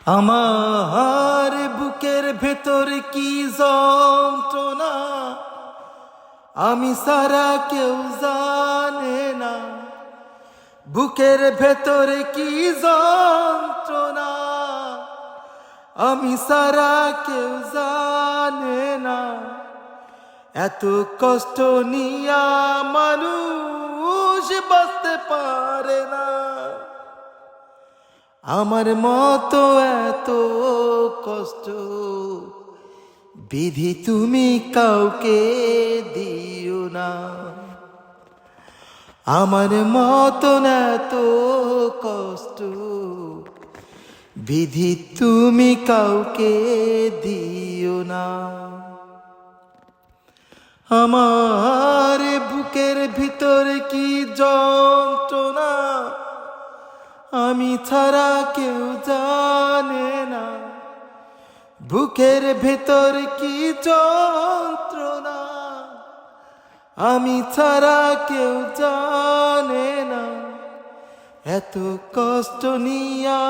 আমার বুকের ভেতর কি যন্ত্রণা আমি সারা কেউ জানে না। বুকের ভেতর কি যন্ত্রণা আমি সারা কেউ জানে না। এত কষ্ট নিয়া মানুষ বাঁচতে পারে না। আমার মতো এত কষ্ট বিধি তুমি কাউকে দিও না। আমার মতো এত কষ্ট বিধি তুমি কাউকে দিও না। আমার বুকের ভিতর কি যন্ত্রণা আমি ছাড়া কেউ জানে না। বুকের ভেতর কি যন্ত্রণা আমি ছাড়া কেউ জানে না। এত কষ্ট নিয়া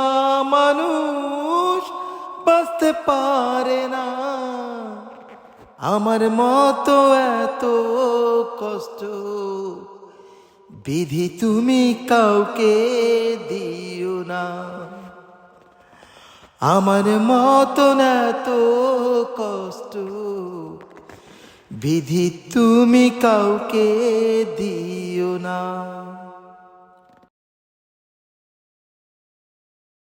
মানুষ বাঁচতে পারে না। আমার মতো এত কষ্ট বিধি তুমি কাউকে দিও না। আমার মতো এত কষ্ট বিধি তুমি কাউকে দিও না।